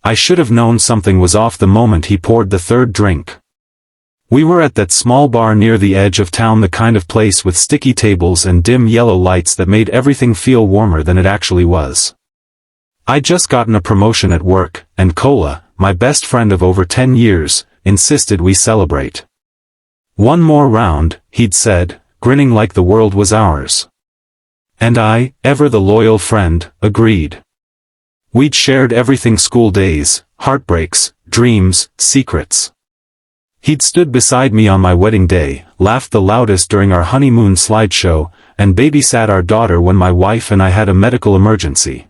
I should have known something was off the moment he poured the third drink. We were at that small bar near the edge of town, the kind of place with sticky tables and dim yellow lights that made everything feel warmer than it actually was. I'd just gotten a promotion at work, and Cola, my best friend of over 10 years, insisted we celebrate. One more round, he'd said, grinning like the world was ours. And I, ever the loyal friend, agreed. We'd shared everything: school days, heartbreaks, dreams, secrets. He'd stood beside me on my wedding day, laughed the loudest during our honeymoon slideshow, and babysat our daughter when my wife and I had a medical emergency.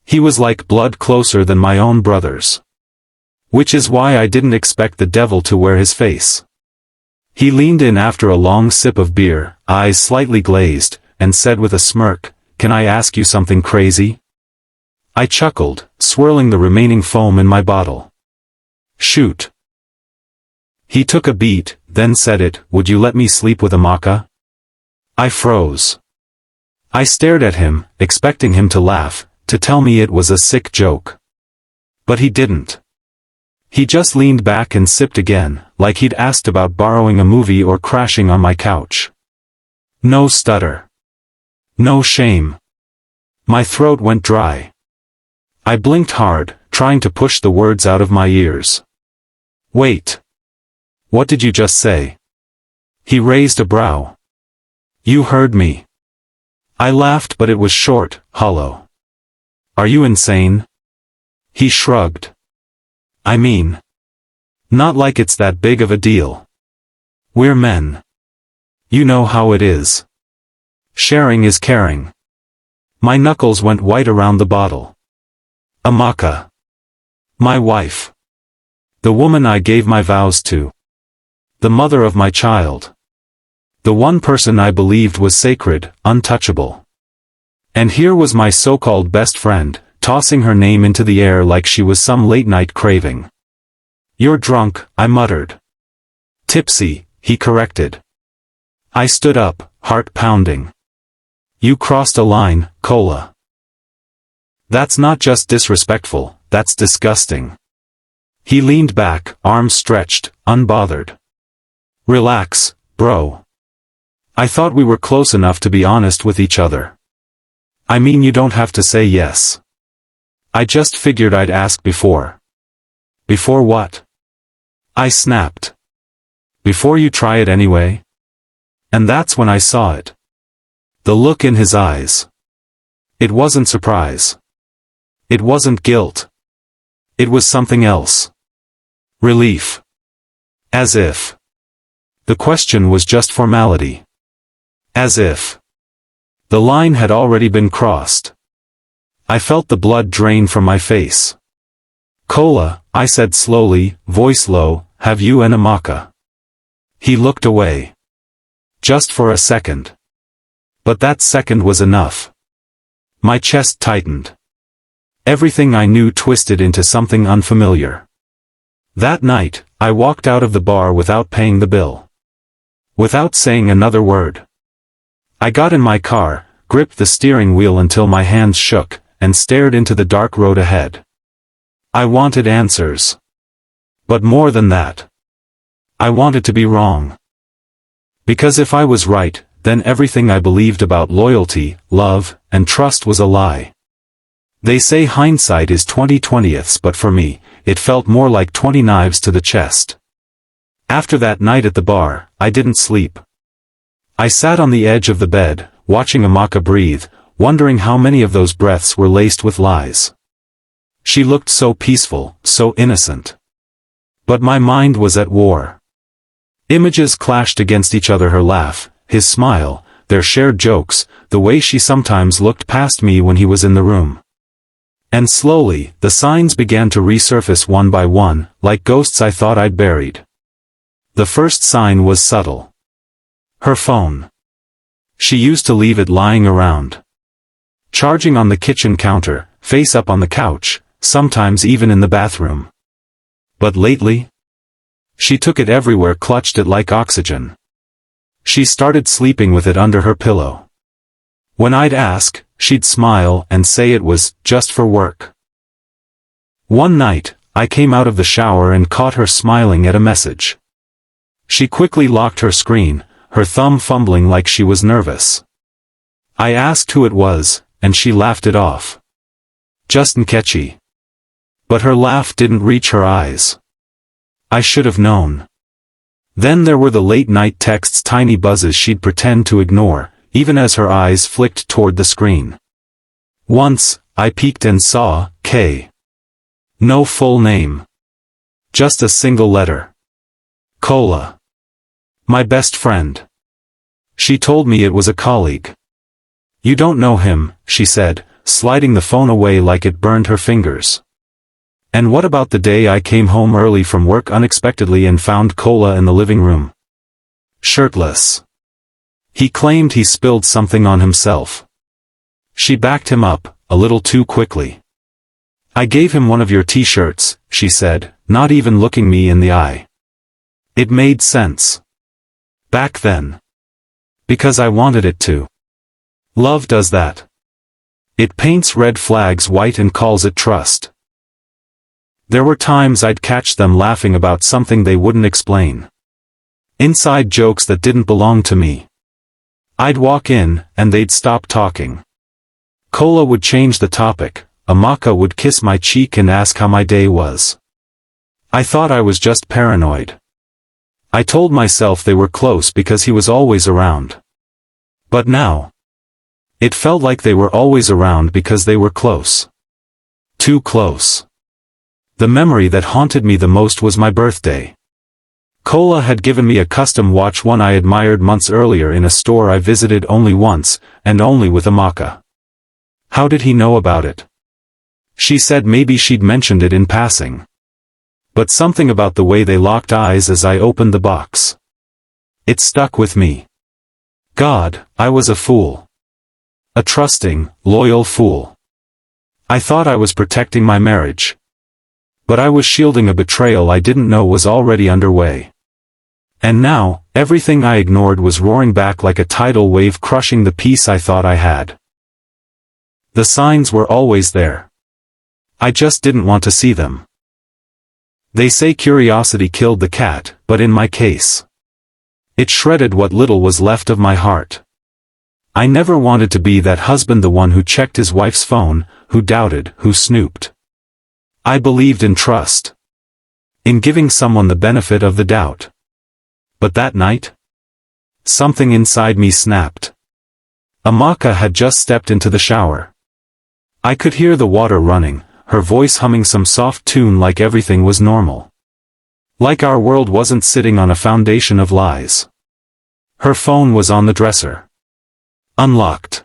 He was like blood closer than my own brothers. Which is why I didn't expect the devil to wear his face. He leaned in after a long sip of beer, eyes slightly glazed, and said with a smirk, "Can I ask you something crazy?" I chuckled, swirling the remaining foam in my bottle. "Shoot." He took a beat, then said it, "Would you let me sleep with Amaka?" I froze. I stared at him, expecting him to laugh, to tell me it was a sick joke. But he didn't. He just leaned back and sipped again, like he'd asked about borrowing a movie or crashing on my couch. No stutter. No shame. My throat went dry. I blinked hard, trying to push the words out of my ears. "Wait. What did you just say?" He raised a brow. "You heard me." I laughed, but it was short, hollow. "Are you insane?" He shrugged. "I mean, not like it's that big of a deal. We're men. You know how it is. Sharing is caring." My knuckles went white around the bottle. Amaka. My wife. The woman I gave my vows to. The mother of my child. The one person I believed was sacred, untouchable. And here was my so-called best friend, tossing her name into the air like she was some late-night craving. "You're drunk," I muttered. "Tipsy," he corrected. I stood up, heart pounding. "You crossed a line, Cola. That's not just disrespectful, that's disgusting." He leaned back, arms stretched, unbothered. "Relax, bro. I thought we were close enough to be honest with each other. I mean, you don't have to say yes. I just figured I'd ask before." "Before what?" I snapped. "Before you try it anyway?" And that's when I saw it. The look in his eyes. It wasn't surprise. It wasn't guilt. It was something else. Relief. As if the question was just formality. As if the line had already been crossed. I felt the blood drain from my face. "Cola," I said slowly, voice low, "have you and Amaka?" He looked away. Just for a second. But that second was enough. My chest tightened. Everything I knew twisted into something unfamiliar. That night, I walked out of the bar without paying the bill. Without saying another word. I got in my car, gripped the steering wheel until my hands shook, and stared into the dark road ahead. I wanted answers. But more than that. I wanted to be wrong. Because if I was right, then everything I believed about loyalty, love, and trust was a lie. They say hindsight is 20/20ths, but for me, it felt more like 20 knives to the chest. After that night at the bar, I didn't sleep. I sat on the edge of the bed, watching Amaka breathe, wondering how many of those breaths were laced with lies. She looked so peaceful, so innocent. But my mind was at war. Images clashed against each other: her laugh, his smile, their shared jokes, the way she sometimes looked past me when he was in the room. And slowly, the signs began to resurface one by one, like ghosts I thought I'd buried. The first sign was subtle. Her phone. She used to leave it lying around. Charging on the kitchen counter, face up on the couch, sometimes even in the bathroom. But lately? She took it everywhere, clutched it like oxygen. She started sleeping with it under her pillow. When I'd ask, she'd smile and say it was just for work. One night, I came out of the shower and caught her smiling at a message. She quickly locked her screen, her thumb fumbling like she was nervous. I asked who it was, and she laughed it off. Just Nkechi. But her laugh didn't reach her eyes. I should have known. Then there were the late-night texts, tiny buzzes she'd pretend to ignore, even as her eyes flicked toward the screen. Once, I peeked and saw, K. No full name. Just a single letter. Kola. My best friend. She told me it was a colleague. You don't know him, she said, sliding the phone away like it burned her fingers. And what about the day I came home early from work unexpectedly and found Kola in the living room? Shirtless. He claimed he spilled something on himself. She backed him up, a little too quickly. I gave him one of your t-shirts, she said, not even looking me in the eye. It made sense. Back then. Because I wanted it to. Love does that. It paints red flags white and calls it trust. There were times I'd catch them laughing about something they wouldn't explain. Inside jokes that didn't belong to me. I'd walk in, and they'd stop talking. Kola would change the topic, Amaka would kiss my cheek and ask how my day was. I thought I was just paranoid. I told myself they were close because he was always around. But now, it felt like they were always around because they were close. Too close. The memory that haunted me the most was my birthday. Kola had given me a custom watch, one I admired months earlier in a store I visited only once, and only with Amaka. How did he know about it? She said maybe she'd mentioned it in passing. But something about the way they locked eyes as I opened the box. It stuck with me. God, I was a fool. A trusting, loyal fool. I thought I was protecting my marriage. But I was shielding a betrayal I didn't know was already underway. And now, everything I ignored was roaring back like a tidal wave, crushing the peace I thought I had. The signs were always there. I just didn't want to see them. They say curiosity killed the cat, but in my case, it shredded what little was left of my heart. I never wanted to be that husband, the one who checked his wife's phone, who doubted, who snooped. I believed in trust. In giving someone the benefit of the doubt. But that night, something inside me snapped. Amaka had just stepped into the shower. I could hear the water running, her voice humming some soft tune like everything was normal. Like our world wasn't sitting on a foundation of lies. Her phone was on the dresser. Unlocked.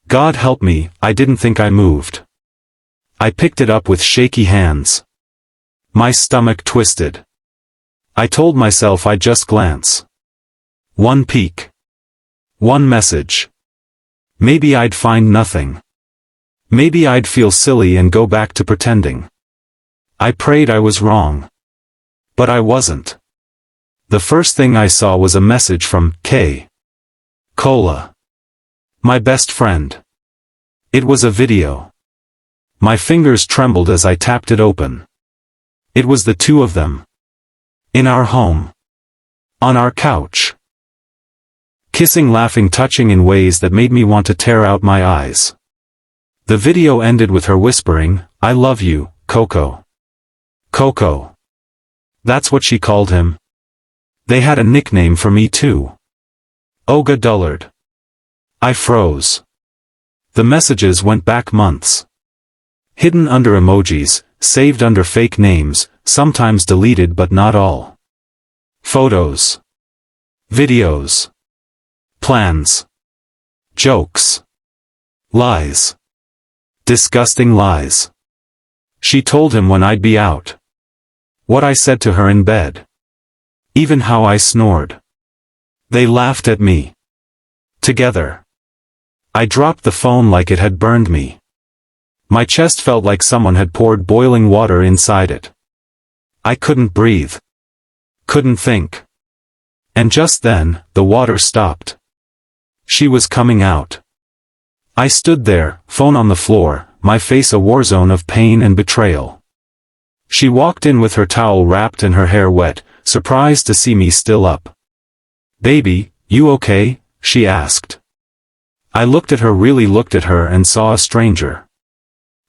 God help me, I didn't think I moved. I picked it up with shaky hands. My stomach twisted. I told myself I'd just glance. One peek. One message. Maybe I'd find nothing. Maybe I'd feel silly and go back to pretending. I prayed I was wrong. But I wasn't. The first thing I saw was a message from K. Kola. My best friend. It was a video. My fingers trembled as I tapped it open. It was the two of them. In our home. On our couch. Kissing, laughing, touching in ways that made me want to tear out my eyes. The video ended with her whispering, "I love you, Coco." Coco. That's what she called him. They had a nickname for me too. Oga Dullard. I froze. The messages went back months. Hidden under emojis, saved under fake names, sometimes deleted but not all. Photos. Videos. Plans. Jokes. Lies. Disgusting lies. She told him when I'd be out. What I said to her in bed. Even how I snored. They laughed at me. Together. I dropped the phone like it had burned me. My chest felt like someone had poured boiling water inside it. I couldn't breathe. Couldn't think. And just then, the water stopped. She was coming out. I stood there, phone on the floor, my face a war zone of pain and betrayal. She walked in with her towel wrapped and her hair wet, surprised to see me still up. "Baby, you okay?" she asked. I looked at her, really looked at her, and saw a stranger.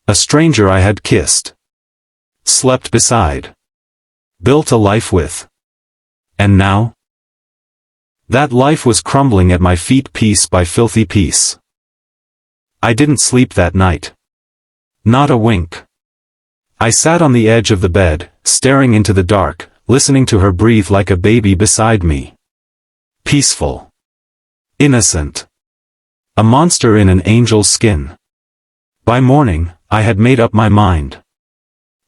A stranger I had kissed, slept beside, built a life with. And now? That life was crumbling at my feet piece by filthy piece. I didn't sleep that night. Not a wink. I sat on the edge of the bed, staring into the dark, listening to her breathe like a baby beside me. Peaceful. Innocent. A monster in an angel's skin. By morning, I had made up my mind.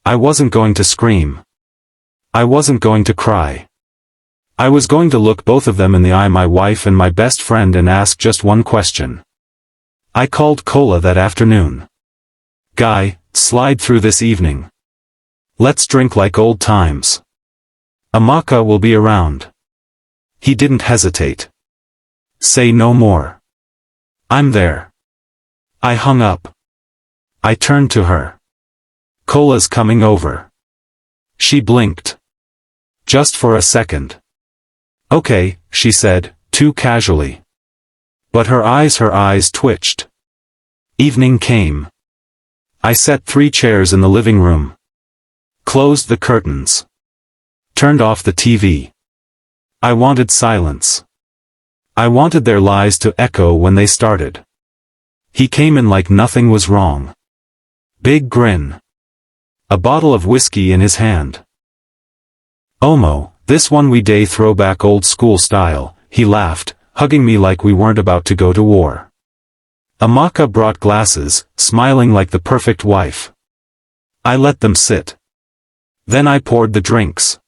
I wasn't going to scream. I wasn't going to cry. I was going to look both of them in the eye, my wife and my best friend, and ask just one question. I called Cola that afternoon. "Guy, slide through this evening. Let's drink like old times. Amaka will be around." He didn't hesitate. "Say no more. I'm there." I hung up. I turned to her. "Cola's coming over." She blinked. Just for a second. "Okay," she said, too casually. But her eyes twitched. Evening came. I set 3 chairs in the living room. Closed the curtains. Turned off the TV. I wanted silence. I wanted their lies to echo when they started. He came in like nothing was wrong. Big grin. A bottle of whiskey in his hand. "Omo, this one we day throwback old school style," he laughed, hugging me like we weren't about to go to war. Amaka brought glasses, smiling like the perfect wife. I let them sit. Then I poured the drinks.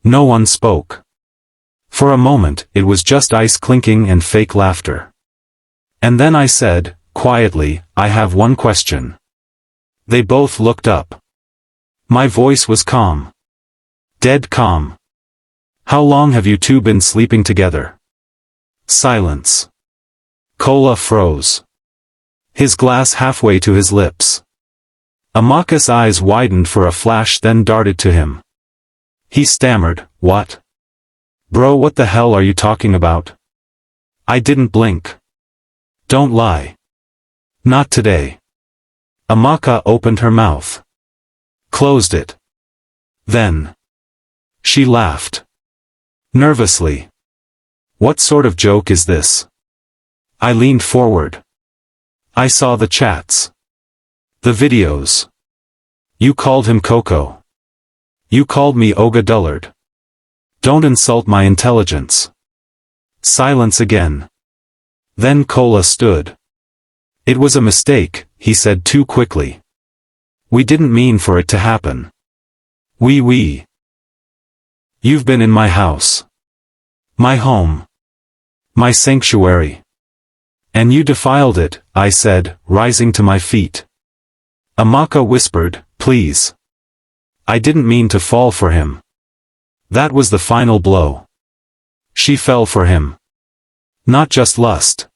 No one spoke. For a moment, it was just ice clinking and fake laughter. And then I said, quietly, "I have one question." They both looked up. My voice was calm. Dead calm. "How long have you two been sleeping together?" Silence. Cola froze. His glass halfway to his lips. Amaka's eyes widened for a flash, then darted to him. He stammered, "What? Bro, what the hell are you talking about?" I didn't blink. "Don't lie. Not today." Amaka opened her mouth. Closed it. Then. She laughed. Nervously. "What sort of joke is this?" I leaned forward. I saw the chats. The videos. "You called him Coco. You called me Oga Dullard. Don't insult my intelligence." Silence again. Then Cola stood. "It was a mistake," he said too quickly. "We didn't mean for it to happen. We. You've been in my house. My home. My sanctuary. And you defiled it," I said, rising to my feet. Amaka whispered, "Please." I didn't mean to fall for him. That was the final blow. She fell for him. Not just lust.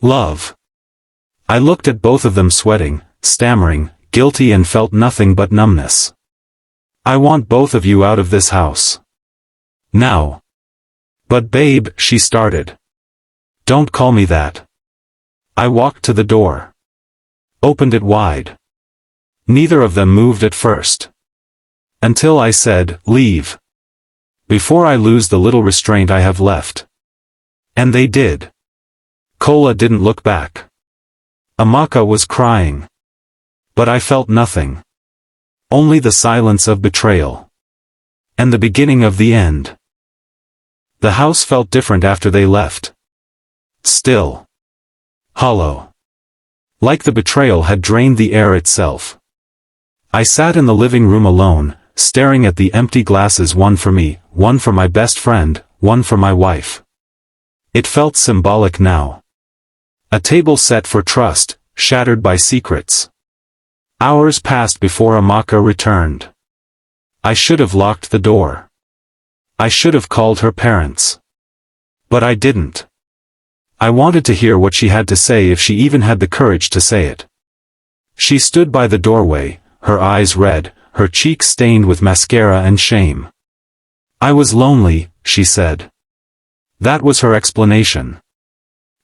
Love. I looked at both of them sweating, stammering, guilty, and felt nothing but numbness. "I want both of you out of this house. Now." "But babe," she started. "Don't call me that." I walked to the door. Opened it wide. Neither of them moved at first. Until I said, "Leave. Before I lose the little restraint I have left." And they did. Cola didn't look back. Amaka was crying. But I felt nothing. Only the silence of betrayal. And the beginning of the end. The house felt different after they left. Still. Hollow. Like the betrayal had drained the air itself. I sat in the living room alone, staring at the empty glasses, one for me, one for my best friend, one for my wife. It felt symbolic now. A table set for trust, shattered by secrets. Hours passed before Amaka returned. I should have locked the door. I should have called her parents. But I didn't. I wanted to hear what she had to say, if she even had the courage to say it. She stood by the doorway, her eyes red, her cheeks stained with mascara and shame. I was lonely, she said. That was her explanation.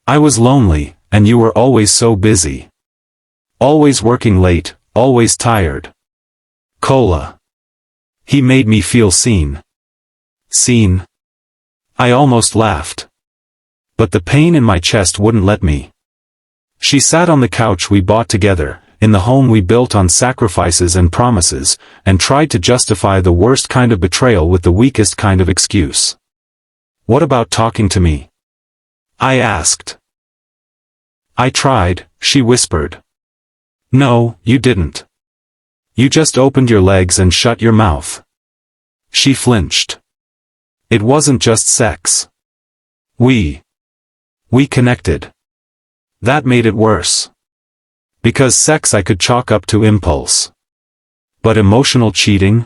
I was lonely, and you were always so busy. Always working late, always tired. Cola. He made me feel seen. Seen? I almost laughed. But the pain in my chest wouldn't let me. She sat on the couch we bought together, in the home we built on sacrifices and promises, and tried to justify the worst kind of betrayal with the weakest kind of excuse. What about talking to me? I asked. I tried, she whispered. No, you didn't. You just opened your legs and shut your mouth. She flinched. It wasn't just sex. We connected. That made it worse. Because sex I could chalk up to impulse. But emotional cheating?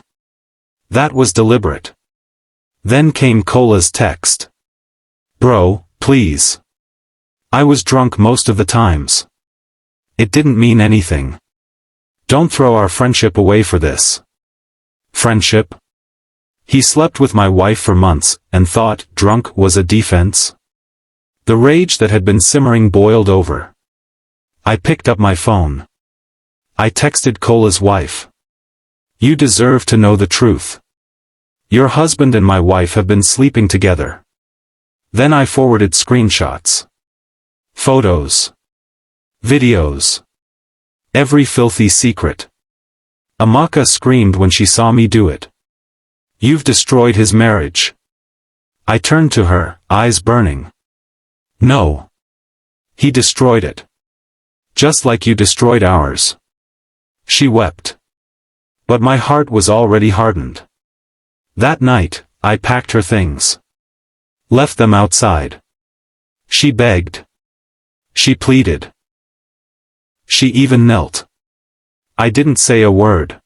That was deliberate. Then came Cola's text. Bro, please. I was drunk most of the times. It didn't mean anything. Don't throw our friendship away for this. Friendship? He slept with my wife for months, and thought drunk was a defense? The rage that had been simmering boiled over. I picked up my phone. I texted Cola's wife. You deserve to know the truth. Your husband and my wife have been sleeping together. Then I forwarded screenshots. Photos. Videos. Every filthy secret. Amaka screamed when she saw me do it. You've destroyed his marriage. I turned to her, eyes burning. No. He destroyed it. Just like you destroyed ours. She wept. But my heart was already hardened. That night, I packed her things. Left them outside. She begged. She pleaded. She even knelt. I didn't say a word.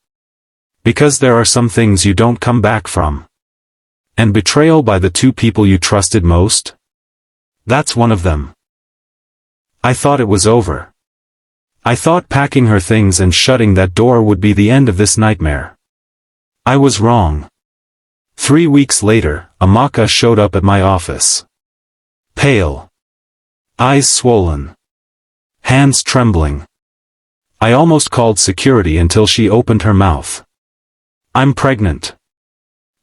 Because there are some things you don't come back from. And betrayal by the two people you trusted most? That's one of them. I thought it was over. I thought packing her things and shutting that door would be the end of this nightmare. I was wrong. 3 weeks later, Amaka showed up at my office. Pale. Eyes swollen. Hands trembling. I almost called security until she opened her mouth. I'm pregnant.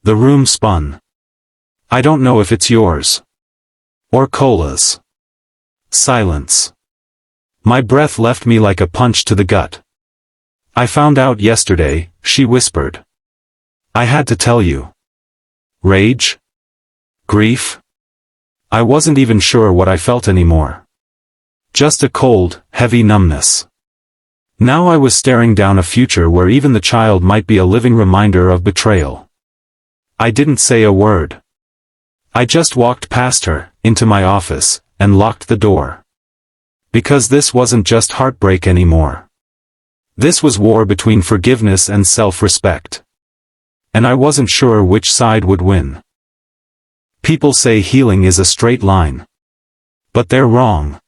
The room spun. I don't know if it's yours. Or Cola's. Silence. My breath left me like a punch to the gut. I found out yesterday, she whispered. I had to tell you. Rage? Grief? I wasn't even sure what I felt anymore. Just a cold, heavy numbness. Now I was staring down a future where even the child might be a living reminder of betrayal. I didn't say a word. I just walked past her, into my office, and locked the door. Because this wasn't just heartbreak anymore. This was war between forgiveness and self-respect. And I wasn't sure which side would win. People say healing is a straight line. But they're wrong.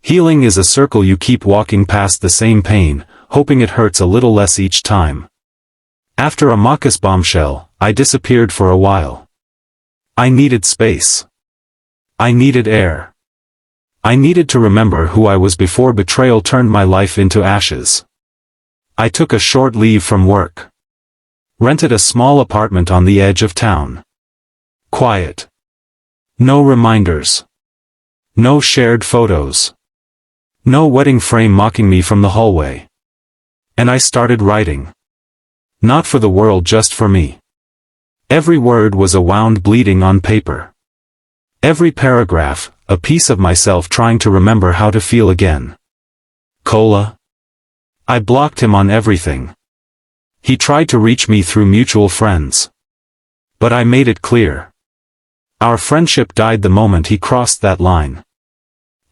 Healing is a circle you keep walking past the same pain, hoping it hurts a little less each time. After Amaka's bombshell, I disappeared for a while. I needed space. I needed air. I needed to remember who I was before betrayal turned my life into ashes. I took a short leave from work. Rented a small apartment on the edge of town. Quiet. No reminders. No shared photos. No wedding frame mocking me from the hallway. And I started writing. Not for the world, just for me. Every word was a wound bleeding on paper. Every paragraph, a piece of myself trying to remember how to feel again. Cola? I blocked him on everything. He tried to reach me through mutual friends. But I made it clear. Our friendship died the moment he crossed that line.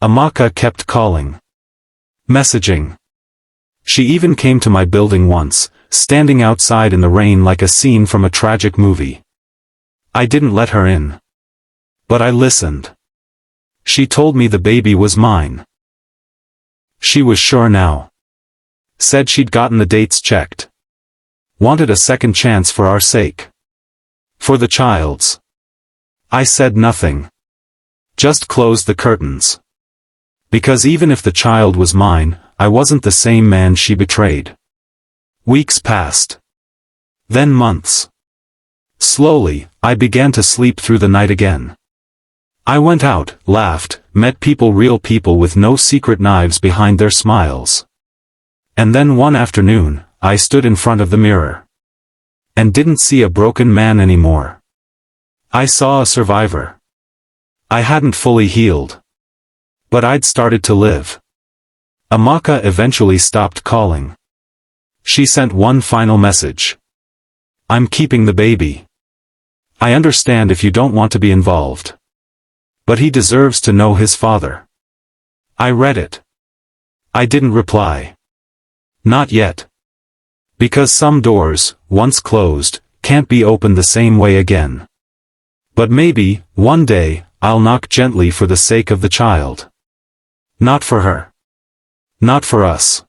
Amaka kept calling. Messaging. She even came to my building once, standing outside in the rain like a scene from a tragic movie. I didn't let her in. But I listened. She told me the baby was mine. She was sure now. Said she'd gotten the dates checked. Wanted a second chance for our sake. For the child's. I said nothing. Just closed the curtains. Because even if the child was mine, I wasn't the same man she betrayed. Weeks passed. Then months. Slowly, I began to sleep through the night again. I went out, laughed, met people, real people with no secret knives behind their smiles. And then one afternoon, I stood in front of the mirror. And didn't see a broken man anymore. I saw a survivor. I hadn't fully healed. But I'd started to live. Amaka eventually stopped calling. She sent one final message. I'm keeping the baby. I understand if you don't want to be involved. But he deserves to know his father. I read it. I didn't reply. Not yet. Because some doors, once closed, can't be opened the same way again. But maybe, one day, I'll knock gently for the sake of the child. Not for her. Not for us.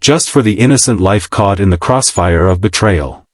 Just for the innocent life caught in the crossfire of betrayal.